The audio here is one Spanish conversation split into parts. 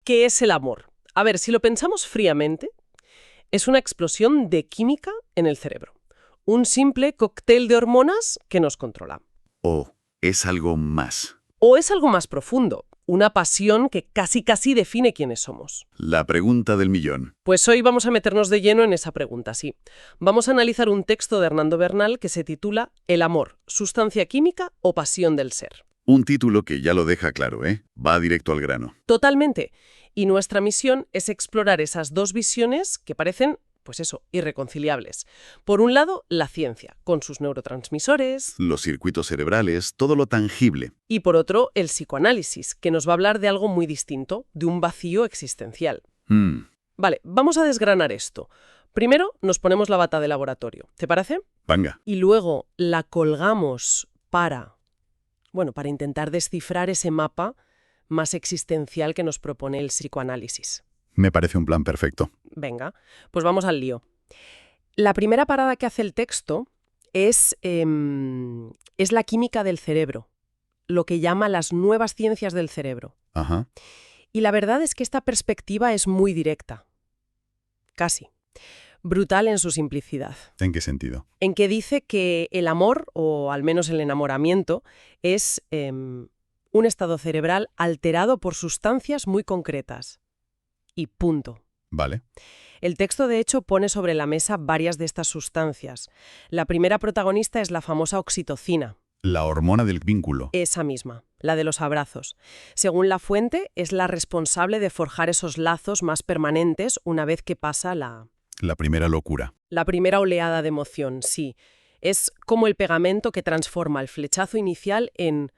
¿qué es el amor? A ver, si lo pensamos fríamente, es una explosión de química en el cerebro. Un simple cóctel de hormonas que nos controla. ¿O es algo más? O es algo más profundo, una pasión que casi define quiénes somos. La pregunta del millón. Pues hoy vamos a meternos de lleno en esa pregunta, sí. Vamos a analizar un texto de Hernando Bernal que se titula El amor, sustancia química o pasión del ser. Un título que ya lo deja claro, ¿eh? Va directo al grano. Totalmente. Y nuestra misión es explorar esas dos visiones que parecen, pues eso, irreconciliables. Por un lado, la ciencia, con sus neurotransmisores. Los circuitos cerebrales, todo lo tangible. Y por otro, el psicoanálisis, que nos va a hablar de algo muy distinto, de un vacío existencial. Vale, vamos a desgranar esto. Primero nos ponemos la bata de laboratorio, ¿te parece? Venga. Y luego la colgamos para intentar descifrar ese mapa más existencial que nos propone el psicoanálisis. Me parece un plan perfecto. Venga, pues vamos al lío. La primera parada que hace el texto es la química del cerebro, lo que llama las nuevas ciencias del cerebro. Ajá. Y la verdad es que esta perspectiva es muy directa. Casi. Brutal en su simplicidad. ¿En qué sentido? En que dice que el amor, o al menos el enamoramiento, es un estado cerebral alterado por sustancias muy concretas. Y punto. Vale. El texto, de hecho, pone sobre la mesa varias de estas sustancias. La primera protagonista es la famosa oxitocina. La hormona del vínculo. Esa misma, la de los abrazos. Según la fuente, es la responsable de forjar esos lazos más permanentes una vez que pasa La primera locura. la primera oleada de emoción, sí. Es como el pegamento que transforma el flechazo inicial en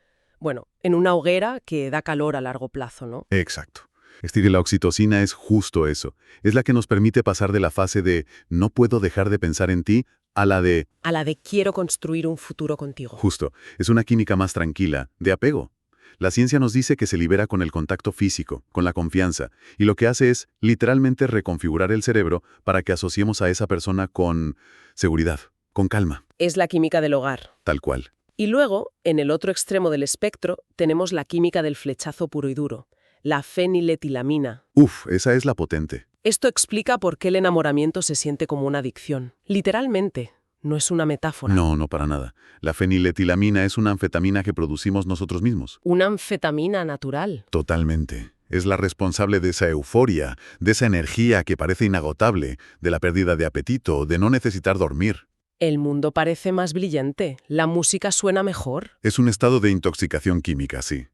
una hoguera que da calor a largo plazo, ¿no? Exacto. Es decir, la oxitocina es justo eso. Es la que nos permite pasar de la fase de no puedo dejar de pensar en ti a la de... A la de quiero construir un futuro contigo. Justo. Es una química más tranquila, de apego. La ciencia nos dice que se libera con el contacto físico, con la confianza, y lo que hace es literalmente reconfigurar el cerebro para que asociemos a esa persona con seguridad, con calma. Es la química del hogar. Tal cual. Y luego, en el otro extremo del espectro, tenemos la química del flechazo puro y duro, la feniletilamina. Esa es la potente. Esto explica por qué el enamoramiento se siente como una adicción. Literalmente, no es una metáfora. No para nada. La feniletilamina es una anfetamina que producimos nosotros mismos. Una anfetamina natural. Totalmente. Es la responsable de esa euforia, de esa energía que parece inagotable, de la pérdida de apetito, de no necesitar dormir. El mundo parece más brillante, la música suena mejor. Es un estado de intoxicación química, sí.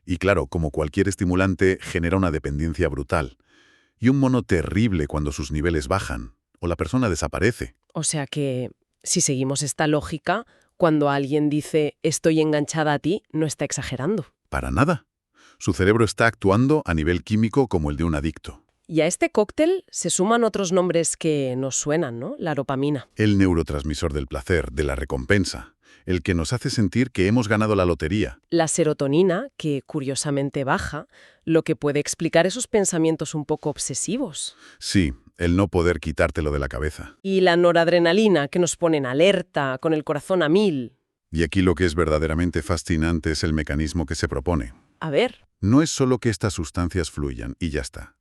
Y claro, como cualquier estimulante, genera una dependencia brutal. Y un mono terrible cuando sus niveles bajan, o la persona desaparece. O sea que, si seguimos esta lógica, cuando alguien dice estoy enganchada a ti, no está exagerando. Para nada. Su cerebro está actuando a nivel químico como el de un adicto. Y a este cóctel se suman otros nombres que nos suenan, ¿no? La dopamina. El neurotransmisor del placer, de la recompensa. El que nos hace sentir que hemos ganado la lotería. La serotonina, que curiosamente baja, lo que puede explicar esos pensamientos un poco obsesivos. Sí, el no poder quitártelo de la cabeza. Y la noradrenalina, que nos pone en alerta, con el corazón a 1000. Y aquí lo que es verdaderamente fascinante es el mecanismo que se propone. A ver. No es solo que estas sustancias fluyan y ya está.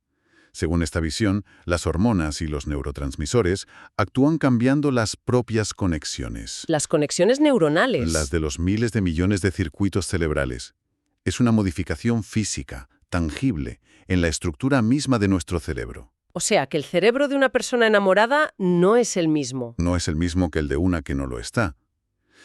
Según esta visión, las hormonas y los neurotransmisores actúan cambiando las propias conexiones. Las conexiones neuronales. Las de los miles de millones de circuitos cerebrales. Es una modificación física, tangible, en la estructura misma de nuestro cerebro. O sea, que el cerebro de una persona enamorada no es el mismo. No es el mismo que el de una que no lo está.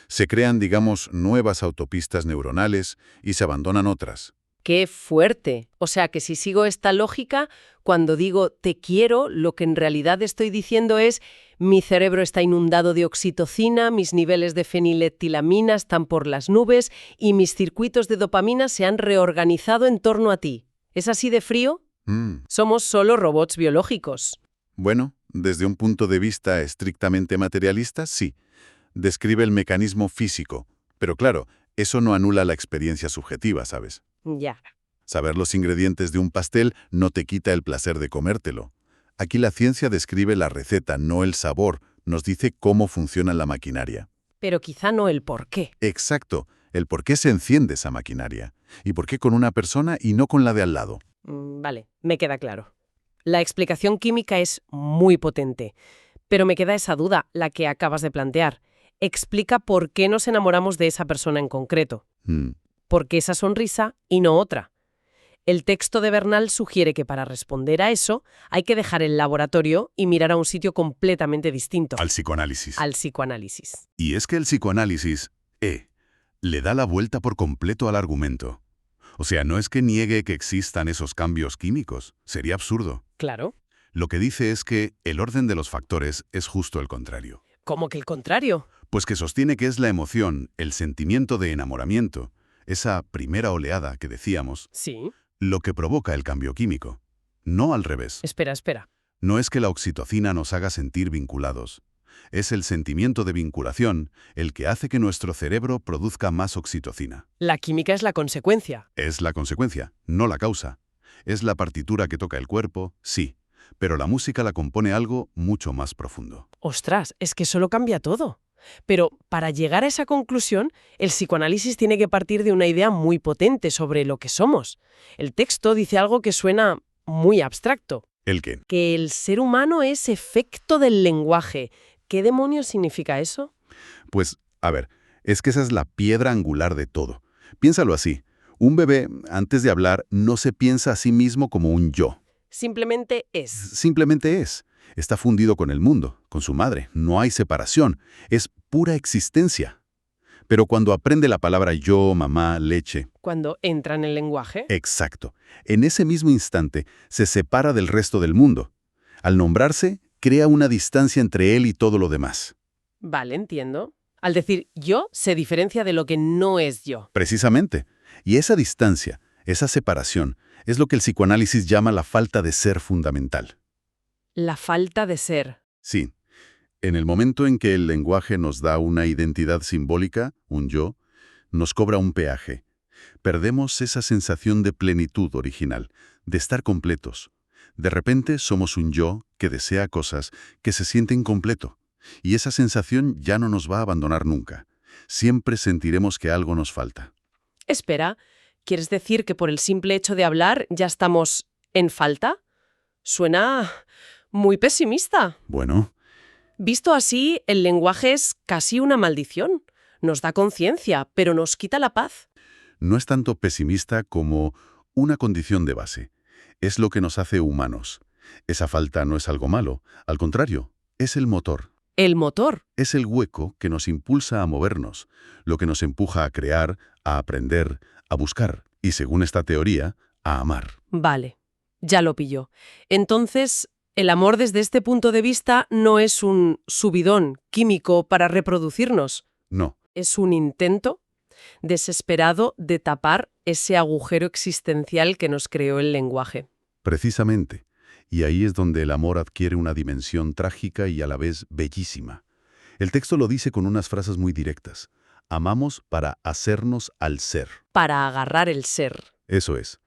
Se crean, digamos, nuevas autopistas neuronales y se abandonan otras. ¡Qué fuerte! O sea que si sigo esta lógica, cuando digo te quiero, lo que en realidad estoy diciendo es mi cerebro está inundado de oxitocina, mis niveles de feniletilamina están por las nubes y mis circuitos de dopamina se han reorganizado en torno a ti. ¿Es así de frío? Somos solo robots biológicos. Bueno, desde un punto de vista estrictamente materialista, sí. Describe el mecanismo físico. Pero claro, eso no anula la experiencia subjetiva, ¿sabes? Ya. Saber los ingredientes de un pastel no te quita el placer de comértelo. Aquí la ciencia describe la receta, no el sabor. Nos dice cómo funciona la maquinaria. Pero quizá no el por qué. Exacto, el por qué se enciende esa maquinaria. Y por qué con una persona y no con la de al lado. Vale, me queda claro. La explicación química es muy potente, pero me queda esa duda, la que acabas de plantear. Explica por qué nos enamoramos de esa persona en concreto. Mm, ¿Por qué esa sonrisa y no otra? El texto de Bernal sugiere que para responder a eso hay que dejar el laboratorio y mirar a un sitio completamente distinto, Al psicoanálisis. al psicoanálisis. Y es que el psicoanálisis, le da la vuelta por completo al argumento. O sea, no es que niegue que existan esos cambios químicos, sería absurdo. Claro. Lo que dice es que el orden de los factores es justo el contrario. ¿Cómo que el contrario? Pues que sostiene que es la emoción, el sentimiento de enamoramiento, esa primera oleada que decíamos, Sí. lo que provoca el cambio químico. No al revés. Espera. No es que la oxitocina nos haga sentir vinculados. Es el sentimiento de vinculación el que hace que nuestro cerebro produzca más oxitocina. La química es la consecuencia. Es la consecuencia, no la causa. Es la partitura que toca el cuerpo, sí, pero la música la compone algo mucho más profundo. Ostras, es que eso lo cambia todo. Pero para llegar a esa conclusión, el psicoanálisis tiene que partir de una idea muy potente sobre lo que somos. El texto dice algo que suena muy abstracto, ¿El qué? que el ser humano es efecto del lenguaje. ¿Qué demonios significa eso? Pues, a ver, es que esa es la piedra angular de todo. Piénsalo así. Un bebé, antes de hablar, no se piensa a sí mismo como un yo. Simplemente es. Simplemente es. Está fundido con el mundo, con su madre. No hay separación. Es pura existencia. Pero cuando aprende la palabra yo, mamá, leche, Cuando entra en el lenguaje. exacto, en ese mismo instante se separa del resto del mundo. Al nombrarse, crea una distancia entre él y todo lo demás. Vale, entiendo. Al decir yo, se diferencia de lo que no es yo. Precisamente. Y esa distancia, esa separación, es lo que el psicoanálisis llama la falta de ser fundamental. La falta de ser. Sí. En el momento en que el lenguaje nos da una identidad simbólica, un yo, nos cobra un peaje. Perdemos esa sensación de plenitud original, de estar completos. De repente somos un yo que desea cosas que se siente incompleto. Y esa sensación ya no nos va a abandonar nunca. Siempre sentiremos que algo nos falta. Espera, ¿quieres decir que por el simple hecho de hablar ya estamos en falta? Suena muy pesimista. Bueno, Visto así, el lenguaje es casi una maldición. Nos da conciencia, pero nos quita la paz. no es tanto pesimista como una condición de base. Es lo que nos hace humanos. Esa falta no es algo malo, al contrario, es el motor. El motor. Es el hueco que nos impulsa a movernos, lo que nos empuja a crear, a aprender, a buscar y, según esta teoría, a amar. Vale, ya lo pilló. Entonces, el amor desde este punto de vista no es un subidón químico para reproducirnos. No, Es un intento desesperado de tapar ese agujero existencial que nos creó el lenguaje. precisamente. Y ahí es donde el amor adquiere una dimensión trágica y a la vez bellísima. El texto lo dice con unas frases muy directas. Amamos para hacernos al ser. Para agarrar el ser. Eso es.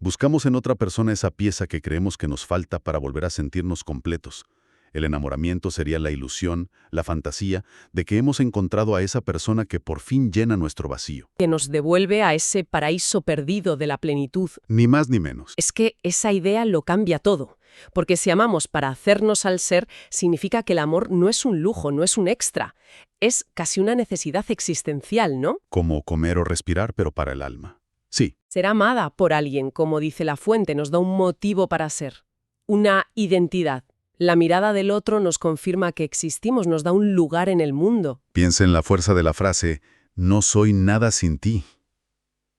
Buscamos en otra persona esa pieza que creemos que nos falta para volver a sentirnos completos. El enamoramiento sería la ilusión, la fantasía de que hemos encontrado a esa persona que por fin llena nuestro vacío. Que nos devuelve a ese paraíso perdido de la plenitud. Ni más ni menos. Es que esa idea lo cambia todo. Porque si amamos para hacernos al ser, significa que el amor no es un lujo, no es un extra. Es casi una necesidad existencial, ¿no? Como comer o respirar, pero para el alma. Sí, Ser amada por alguien, como dice La Fuente, nos da un motivo para ser. Una identidad. La mirada del otro nos confirma que existimos, nos da un lugar en el mundo. piensa en la fuerza de la frase, no soy nada sin ti.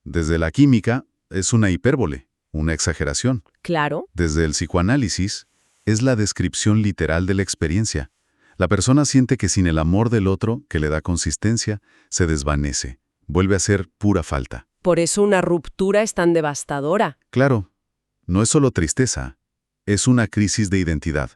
Desde la química, es una hipérbole, una exageración. Claro, Desde el psicoanálisis, es la descripción literal de la experiencia. La persona siente que sin el amor del otro, que le da consistencia, se desvanece, vuelve a ser pura falta. por eso una ruptura es tan devastadora. Claro, no es solo tristeza, es una crisis de identidad.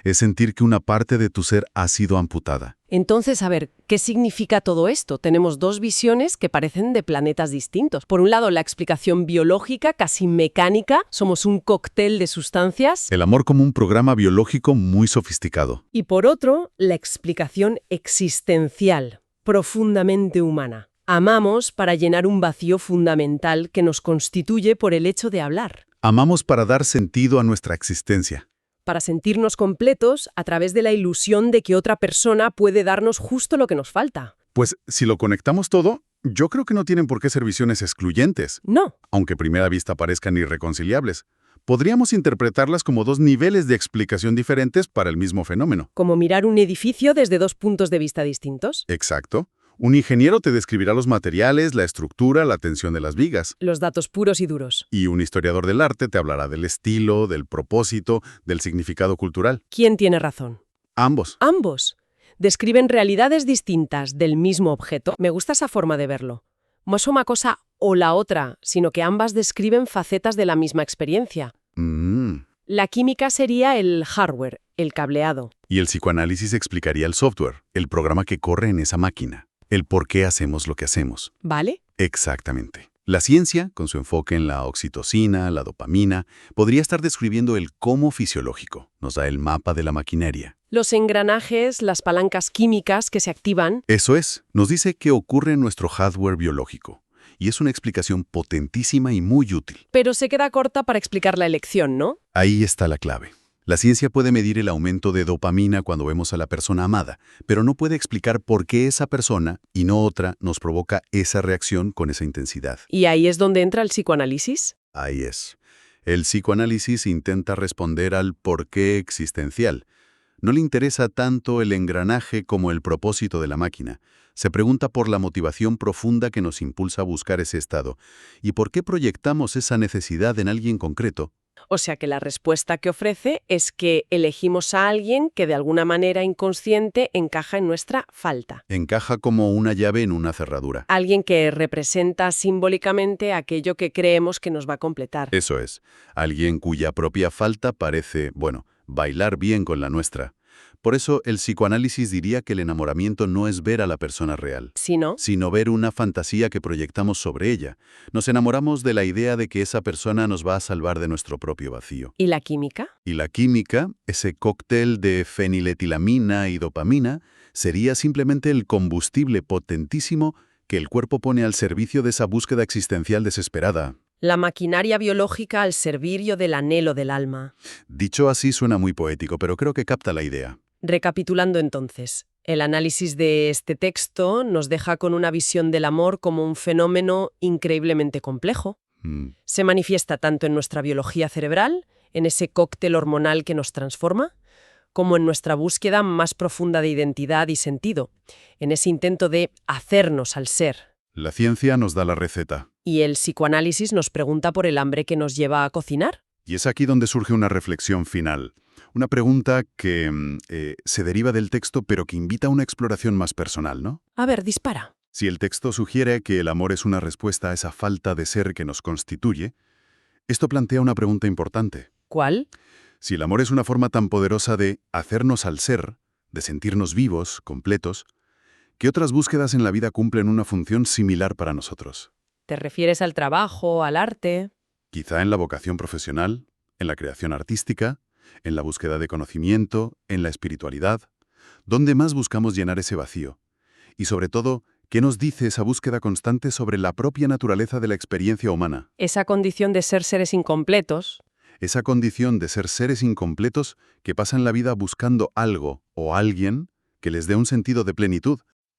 Es sentir que una parte de tu ser ha sido amputada. Entonces, a ver, ¿qué significa todo esto? Tenemos dos visiones que parecen de planetas distintos. Por un lado, la explicación biológica, casi mecánica, somos un cóctel de sustancias. El amor como un programa biológico muy sofisticado. Y por otro, la explicación existencial, profundamente humana. Amamos para llenar un vacío fundamental que nos constituye por el hecho de hablar. Amamos para dar sentido a nuestra existencia. Para sentirnos completos a través de la ilusión de que otra persona puede darnos justo lo que nos falta. Pues si lo conectamos todo, yo creo que no tienen por qué ser visiones excluyentes, No, aunque a primera vista parezcan irreconciliables. Podríamos interpretarlas como dos niveles de explicación diferentes para el mismo fenómeno. como mirar un edificio desde dos puntos de vista distintos. Exacto. Un ingeniero te describirá los materiales, la estructura, la tensión de las vigas. Los datos puros y duros. Y un historiador del arte te hablará del estilo, del propósito, del significado cultural. ¿Quién tiene razón? Ambos. Ambos. Describen realidades distintas del mismo objeto. Me gusta esa forma de verlo. No es una cosa o la otra, sino que ambas describen facetas de la misma experiencia. Mm. La química sería el hardware, el cableado. Y el psicoanálisis explicaría el software, el programa que corre en esa máquina, el por qué hacemos lo que hacemos. ¿Vale? Exactamente. La ciencia, con su enfoque en la oxitocina, la dopamina, podría estar describiendo el cómo fisiológico. Nos da el mapa de la maquinaria. Los engranajes, las palancas químicas que se activan. Eso es, nos dice qué ocurre en nuestro hardware biológico. Y es una explicación potentísima y muy útil. Pero se queda corta para explicar la elección, ¿no? Ahí está la clave. La ciencia puede medir el aumento de dopamina cuando vemos a la persona amada, pero no puede explicar por qué esa persona, y no otra, nos provoca esa reacción con esa intensidad. Y ahí es donde entra el psicoanálisis. Ahí es. El psicoanálisis intenta responder al porqué existencial. No le interesa tanto el engranaje como el propósito de la máquina. Se pregunta por la motivación profunda que nos impulsa a buscar ese estado y por qué proyectamos esa necesidad en alguien concreto. O sea que la respuesta que ofrece es que elegimos a alguien que de alguna manera inconsciente encaja en nuestra falta. Encaja como una llave en una cerradura. Alguien que representa simbólicamente aquello que creemos que nos va a completar. Eso es. Alguien cuya propia falta parece, bailar bien con la nuestra. Por eso el psicoanálisis diría que el enamoramiento no es ver a la persona real, Si no, sino ver una fantasía que proyectamos sobre ella. Nos enamoramos de la idea de que esa persona nos va a salvar de nuestro propio vacío. ¿y la química? Y la química, ese cóctel de feniletilamina y dopamina, sería simplemente el combustible potentísimo que el cuerpo pone al servicio de esa búsqueda existencial desesperada. La maquinaria biológica al servicio del anhelo del alma. Dicho así suena muy poético, pero creo que capta la idea. Recapitulando entonces, el análisis de este texto nos deja con una visión del amor como un fenómeno increíblemente complejo. Se manifiesta tanto en nuestra biología cerebral, en ese cóctel hormonal que nos transforma, como en nuestra búsqueda más profunda de identidad y sentido, en ese intento de hacernos al ser. La ciencia nos da la receta. Y el psicoanálisis nos pregunta por el hambre que nos lleva a cocinar. Y es aquí donde surge una reflexión final. Una pregunta que se deriva del texto, pero que invita a una exploración más personal, ¿no? A ver, dispara. Si el texto sugiere que el amor es una respuesta a esa falta de ser que nos constituye, esto plantea una pregunta importante. ¿Cuál? Si el amor es una forma tan poderosa de hacernos al ser, de sentirnos vivos, completos, ¿qué otras búsquedas en la vida cumplen una función similar para nosotros? ¿Te refieres al trabajo, al arte? Quizá en la vocación profesional, en la creación artística, en la búsqueda de conocimiento, en la espiritualidad. ¿Dónde más buscamos llenar ese vacío? Y sobre todo, ¿qué nos dice esa búsqueda constante sobre la propia naturaleza de la experiencia humana? Esa condición de ser seres incompletos. Esa condición de ser seres incompletos que pasan la vida buscando algo o alguien que les dé un sentido de plenitud,